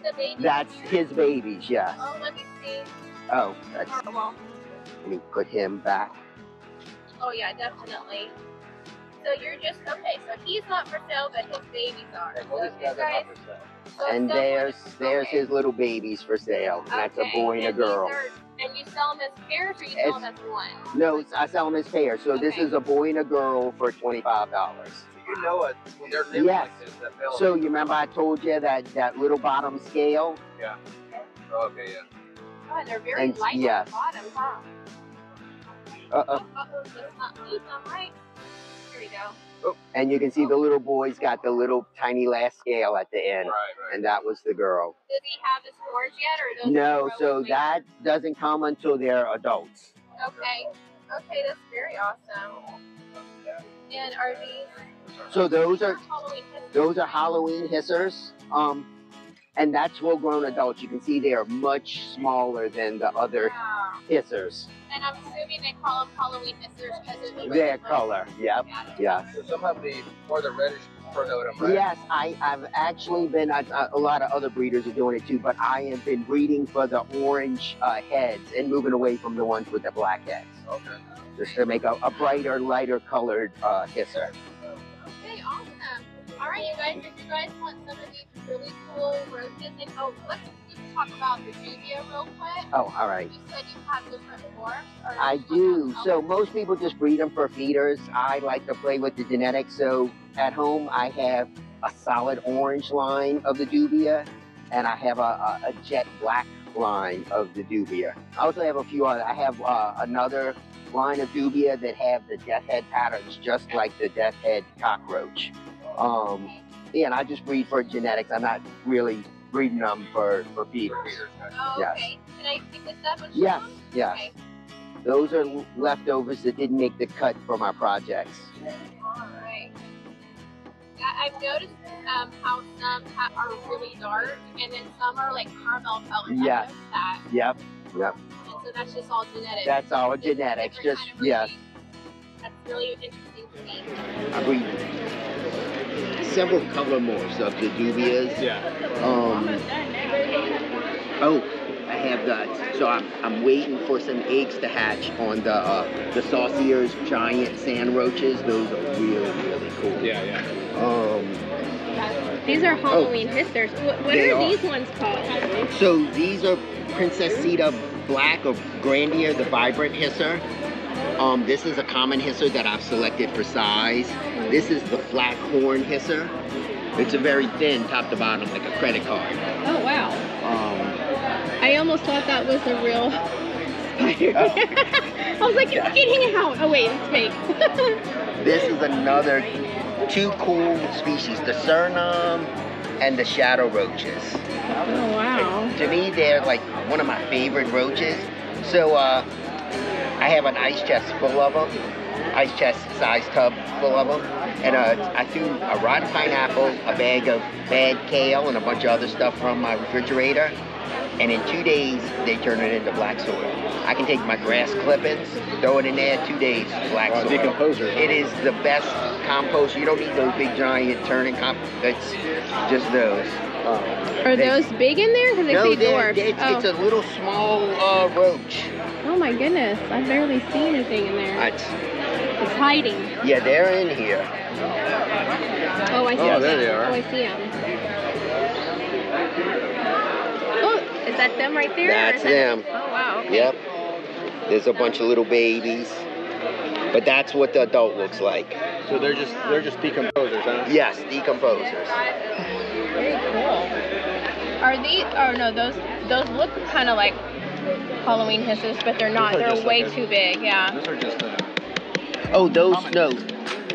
the baby? That's his babies, yes. Oh, let me see. Oh, that's. Let me put him back. Oh yeah, definitely. So you're just okay. So he's not for sale, but his babies are. So you guys. And there's his little babies for sale. And that's a boy and a girl. And you sell them as pairs, or you sell them as one? No, I sell them as pairs. So this is a boy and a girl for $25. You know it when they're living like this. So you remember I told you that little bottom scale? Yeah. Okay, yeah. Oh, and they're very light on the bottom, huh? That's not right. Here we go. Oh. And you can see the little boy's got the little tiny last scale at the end. Right. And that was the girl. Does he have his horns yet, or does No, so that doesn't come until they're adults. Okay. Okay, that's very awesome. And are these? So those are Halloween hissers. And that's full-grown adults. You can see they are much smaller than the other hissers. And I'm assuming they call them Halloween hissers because of their color. Yep. Yeah. So some have more the reddish pronotum, right? Yes, I've actually been. A lot of other breeders are doing it too, but I have been breeding for the orange heads and moving away from the ones with the black heads. Okay. Just to make a brighter, lighter colored hisser. Okay, awesome. All right, you guys, if you guys want some of these really cool roaches, and let's just talk about the dubia real quick. Oh, all right. You said you have different forms. I do. So most people just breed them for feeders. I like to play with the genetics. So at home, I have a solid orange line of the dubia, and I have a jet black line of the dubia. I also have a few other. I have another line of dubia that have the death head patterns, just like the death head cockroach. Yeah, and I just breed for genetics. I'm not really breeding them for feeders. Oh, yes. Okay. Can I pick this up and show Yes, them? yes. Okay. Those are leftovers that didn't make the cut for my projects. All right. Yeah, I've noticed how some are really dark, and then some are like caramel colored. Yes. That. Yep. And so that's just all genetics. That's all genetics. Just kind of yes. That's really interesting to me. I breed several color morphs of the dubias. Yeah. Oh, I have that. So I'm waiting for some eggs to hatch on the Saucier's giant sand roaches. Those are really cool. Yeah. These are Halloween hissers. What are these ones called? So these are Princess Cedar Black or Grandia, the vibrant hisser. This is a common hisser that I've selected for size. This is the flat horn hisser. It's a very thin top to bottom, like a credit card. Oh wow. I almost thought that was a real spider. I was like, it's getting out. Oh wait, it's fake. This is another two cool species, the Suriname and the shadow roaches. Oh wow. To me, they're like one of my favorite roaches. So I have an ice chest full of them, ice chest size tub full of them, and I threw a rotten pineapple, a bag of bad kale, and a bunch of other stuff from my refrigerator, and in 2 days they turn it into black soil. I can take my grass clippings, throw it in there, 2 days, black soil. Decomposer. It is the best compost. You don't need those big giant turning it's just those. Are those big in there? Because they say dwarf. It's a little small roach. Oh my goodness, I barely see anything in there. It's hiding. Yeah, they're in here. Oh, I see them. them. There they are. Oh, I see them. Oh, is that them right there? That's them. Oh, wow, Yep. There's a bunch of little babies. But that's what the adult looks like. So they're just decomposers, huh? Yes, decomposers. Very cool. Are these? Oh no, those look kind of like Halloween hisses, but they're not. They're way too big. Yeah. Those are just Oh, those no.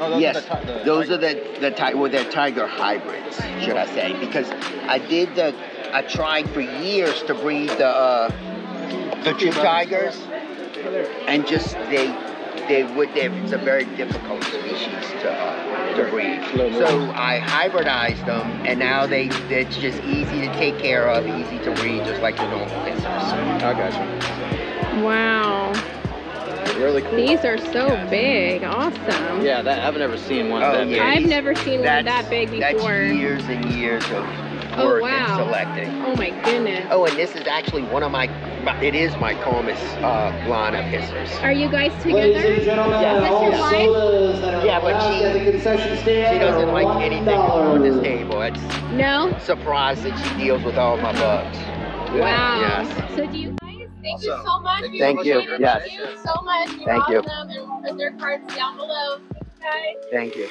Oh, those yes, are those are they're tiger hybrids, should I say? Because I tried for years to breed the true tigers, and just it's a very difficult species to breed. So I hybridized them, and now it's just easy to take care of, easy to breed, just like the normal hissers. I gotcha. Wow. Really cool. These are so big. Awesome. Yeah, I've never seen one that big. I've never seen one that big before. That's years and years of work and selecting. Oh my goodness. Oh, and this is actually it is my calmest line of hissers. Are you guys together? Ladies and gentlemen, Yeah. all sodas that are Yeah, but at the concession stand she doesn't like are anything on this table. It's no surprised that she deals with all my bugs. Wow. Yes. So do you guys? Thank you so much. Thank you. Yes. Thank you so much. Thank you. Awesome. And put their cards down below. Okay. Thank you.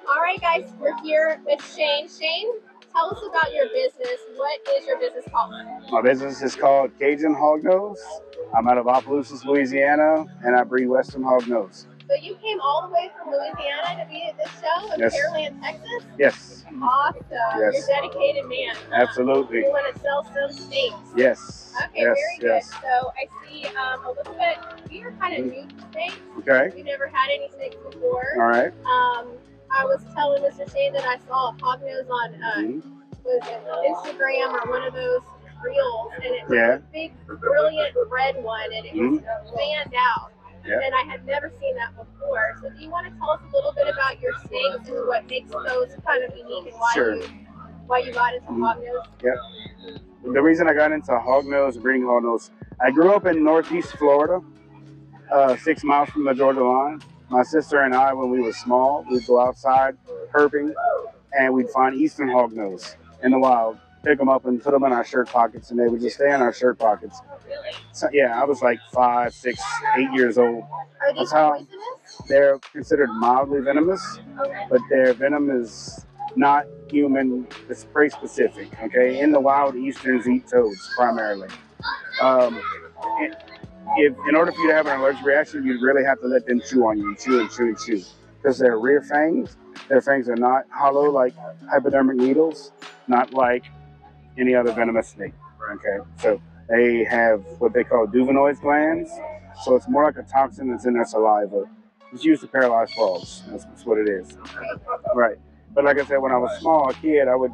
All right, guys, we're here with Shane. Shane, tell us about your business. What is your business called? My business is called Cajun Hognose. I'm out of Opelousas, Louisiana, and I breed Western Hognose. So you came all the way from Louisiana to be at this show in Yes. Pearland, Texas? Yes. Awesome. Yes. You're a dedicated man. Absolutely. You want to sell some steaks. Yes. Okay, Yes. very good. Yes. So I see a little bit, you're kind of new to steaks. Okay. We've never had any steaks before. All right. I was telling Mr. Shane that I saw a hognose on was it Instagram or one of those reels, and it was a big, brilliant red one, and it was fanned out. Yeah. And I had never seen that before. So do you want to tell us a little bit about your steaks and what makes those kind of unique and why you got into hognose? Yep. The reason I got into hognose, breeding hognose, I grew up in Northeast Florida, 6 miles from the Georgia line. My sister and I, when we were small, we'd go outside herping, and we'd find Eastern hognose in the wild, pick them up and put them in our shirt pockets, and they would just stay in our shirt pockets. So, yeah, I was like 5, 6, 8 years old. Are these poisonous? They're considered mildly venomous, but their venom is not human, it's prey specific, okay? In the wild, Easterns eat toads primarily. In order for you to have an allergic reaction, you really have to let them chew on you, and chew and chew and chew. Because their rear fangs, their fangs are not hollow like hypodermic needles, not like any other venomous snake, okay? So they have what they call Duvenois glands, so it's more like a toxin that's in their saliva. It's used to paralyze frogs, that's what it is. Right, but like I said, when I was small, a kid, I would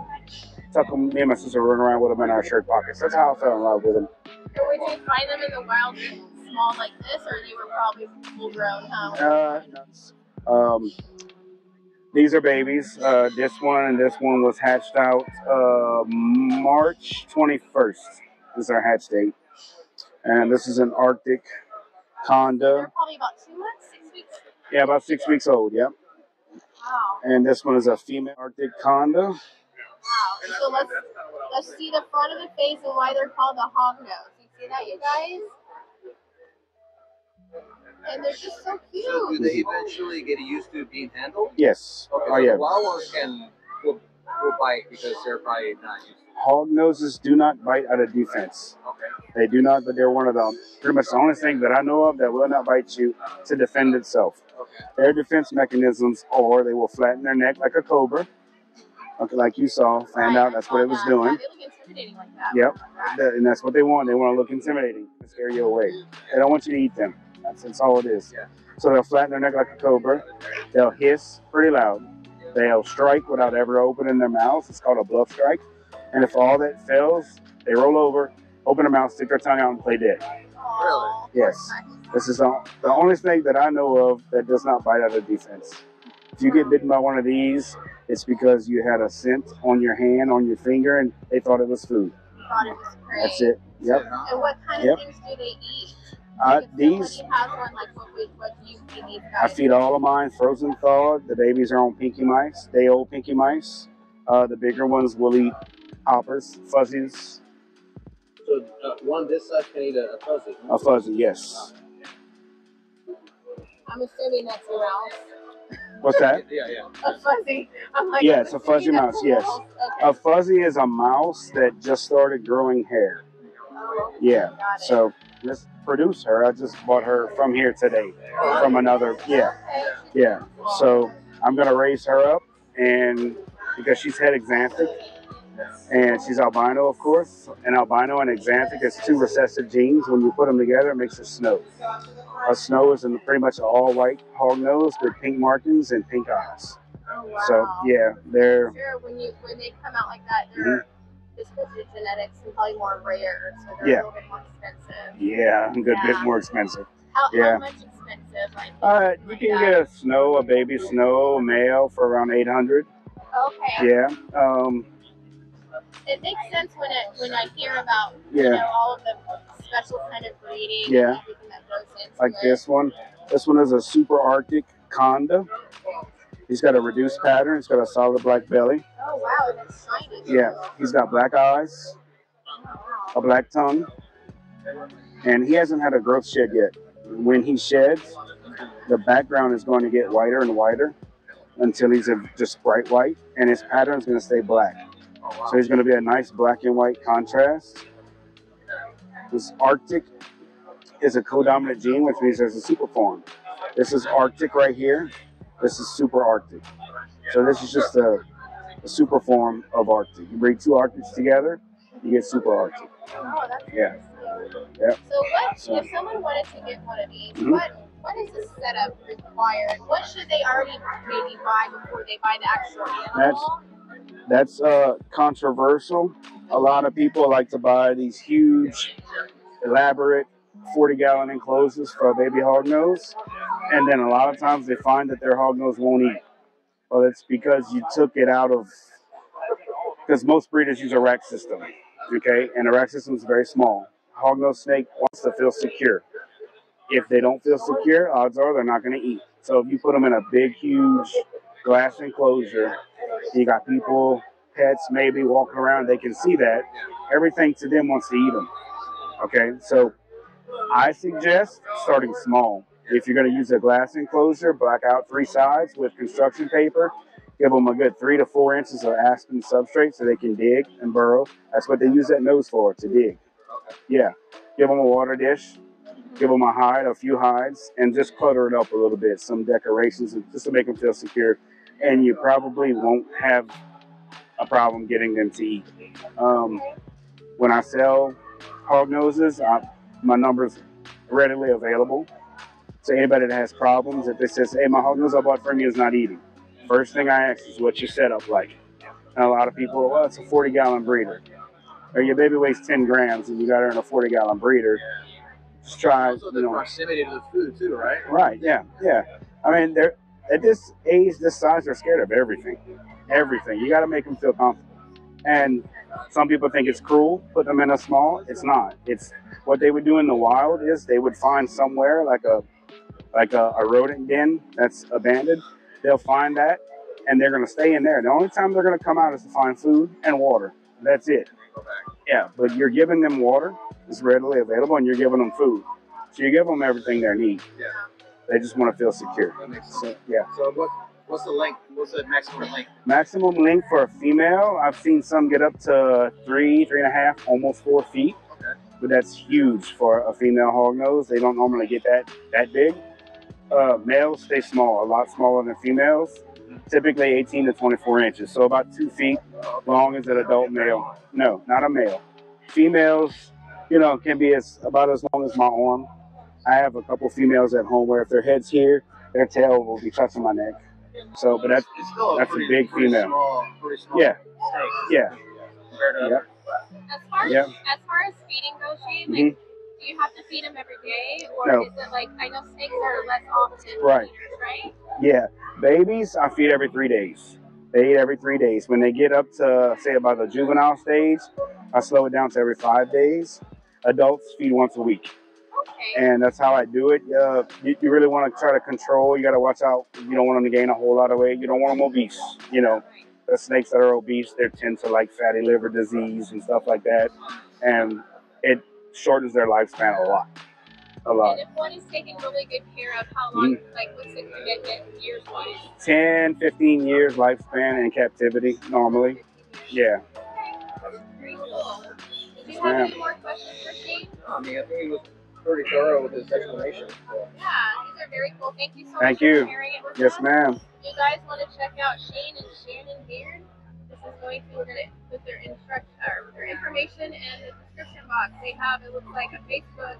tuck them, me and my sister would run around with them in our shirt pockets. That's how I fell in love with them. And would you find them in the wild small like this, or they were probably full grown? These are babies. This one and this one was hatched out March 21st is our hatch date. And this is an Arctic Conda. They're probably about 2 months, 6 weeks? Yeah, about 6 weeks old, yep. Wow. And this one is a female Arctic Conda. Wow. So let's see the front of the face and why they're called the hognose. You see that, you guys? And they're just so cute. So do they eventually get used to being handled? Yes. Okay, Oh, so yeah. the wild ones will bite because they're probably not used to it. Hognoses do not bite out of defense. Okay. They do not, but they're one of the pretty much the only thing that I know of that will not bite you to defend itself. Okay. Their defense mechanisms are they will flatten their neck like a cobra. Okay, like you saw, found out that's what it was doing. They look intimidating like that. Yep, and that's what they want. They want to look intimidating, to scare you away. They don't want you to eat them. That's all it is. Yeah. So they'll flatten their neck like a cobra. They'll hiss pretty loud. They'll strike without ever opening their mouths. It's called a bluff strike. And if all that fails, they roll over, open their mouth, stick their tongue out, and play dead. Really? Yes. This is the only snake that I know of that does not bite out of defense. If you get bitten by one of these, it's because you had a scent on your hand, on your finger, and they thought it was food. Thought it was great. That's it. Yep. And what kind of things do they eat? These, Somebody has one, like what do you feed these I guys? feed all of mine frozen thawed. The babies are on pinky mice, day old pinky mice. The bigger ones will eat hoppers, fuzzies. So one this size can eat a fuzzy. A fuzzy, yes. I'm assuming that's a mouse. What's that? Yeah, yeah. A fuzzy. I'm like, yeah, it's a fuzzy mouse, yes. Okay. A fuzzy is a mouse that just started growing hair. Yeah, so let's produce her. I just bought her from here today, from another, yeah. So I'm gonna raise her up, and because she's het exanthic, and she's albino, of course, and albino and exanthic is two recessive genes. When you put them together, it makes a snow. A snow is pretty much an all-white hognose with pink markings and pink eyes. Oh, wow. So yeah, they're. Sure, when they come out like that, they're just because the genetics are probably more rare, so they're a little bit more expensive. Yeah, a good bit more expensive. How much expensive? You can get a snow, a baby snow, a male for around $800. Okay. Yeah. It makes sense when I hear about you know, all of the special kind of breeding and everything that goes into like it. this one. This one is a super Arctic conda. He's got a reduced pattern. He's got a solid black belly. Oh wow, that's shiny. Yeah, he's got black eyes, a black tongue, and he hasn't had a growth shed yet. When he sheds, the background is going to get whiter and whiter until he's just bright white, and his pattern is going to stay black. So he's going to be a nice black and white contrast. This Arctic is a codominant gene, which means there's a super form. This is Arctic right here. This is super Arctic. So this is just a super form of Arctic. You bring two Arctics together, you get super Arctic. Oh, that's Yeah. So if someone wanted to get one of these, what is the setup required? What should they already maybe buy before they buy the actual animal? That's controversial. A lot of people like to buy these huge, elaborate 40-gallon enclosures for a baby hognose, and then a lot of times they find that their hognose won't eat. Well, it's because you took it out of, because most breeders use a rack system, okay, and a rack system is very small. Hognose snake wants to feel secure. If they don't feel secure, odds are they're not going to eat. So if you put them in a big, huge glass enclosure, you got people, pets maybe walking around, they can see that. Everything to them wants to eat them. Okay, so I suggest starting small. If you're going to use a glass enclosure, black out 3 sides with construction paper. Give them a good 3 to 4 inches of aspen substrate so they can dig and burrow. That's what they use that nose for, to dig. Yeah, give them a water dish. Give them a hide, a few hides, and just clutter it up a little bit. Some decorations, just to make them feel secure. And you probably won't have a problem getting them to eat. When I sell hognoses, my number's readily available. So anybody that has problems, if they says, hey, my hognose I bought from you is not eating, first thing I ask is, what's your setup like? And a lot of people, well, it's a 40-gallon breeder. Or your baby weighs 10 grams and you got her in a 40-gallon breeder. Just try, also the proximity to the food too, right? Right, yeah. I mean, they're at this age, this size, they're scared of everything. Everything. You got to make them feel comfortable. And some people think it's cruel, put them in a small. It's not. It's what they would do in the wild is they would find somewhere like a rodent den that's abandoned. They'll find that, and they're going to stay in there. The only time they're going to come out is to find food and water. That's it. Yeah, but you're giving them water. It's readily available, and you're giving them food. So you give them everything they need. Yeah. They just want to feel secure. That makes sense. So, yeah. So what's the length? What's the maximum length? Maximum length for a female, I've seen some get up to 3.5, almost 4 feet. Okay. But that's huge for a female hognose. They don't normally get that big. Males stay small, a lot smaller than females. Typically 18 to 24 inches, so about 2 feet long as an adult male. No, not a male. Females, can be about as long as my arm. I have a couple females at home where if their head's here, their tail will be touching my neck. So, but that's a big female. Pretty small Yeah. snake. Yeah. As far as feeding goes, Shane, like, do you have to feed them every day, or No. is it like, I know snakes are less often Right. feeders, right? Yeah. Babies, I feed every 3 days. They eat every 3 days. When they get up to, say, about the juvenile stage, I slow it down to every 5 days. Adults feed once a week. Okay. And that's how I do it. You really want to try to control. You got to watch out. You don't want them to gain a whole lot of weight. You don't want them obese. The snakes that are obese, they tend to like fatty liver disease and stuff like that. And it shortens their lifespan a lot. A lot. And if one is taken really good care of, how long, like, what's the commitment years-wise? 10, 15 years lifespan in captivity, normally. Yeah. Very cool. Do you have any more questions for Shane? I mean, I think he was pretty thorough with his explanation. So. Yeah, these are very cool. Thank you so much for sharing it with us. Yes, ma'am. If you guys want to check out Shane and Shannon Beard, this is going to, we're going to put their information in the description box. They have, it looks like a Facebook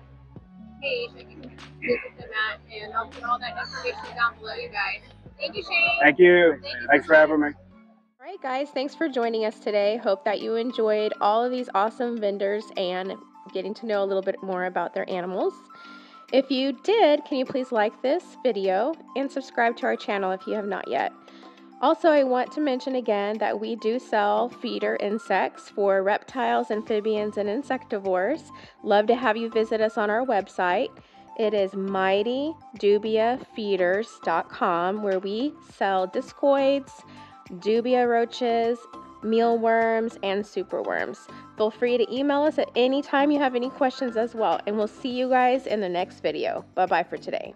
page that you can visit them at, and I'll put all that information down below, you guys. Thank you, Shane. Thank you. Thanks for having me. All right, guys, thanks for joining us today. Hope that you enjoyed all of these awesome vendors and getting to know a little bit more about their animals. If you did, can you please like this video and subscribe to our channel if you have not yet. Also, I want to mention again that we do sell feeder insects for reptiles, amphibians, and insectivores. Love to have you visit us on our website. It is mightydubiafeeders.com, where we sell discoids, dubia roaches, mealworms, and superworms. Feel free to email us at any time you have any questions as well, and we'll see you guys in the next video. Bye-bye for today.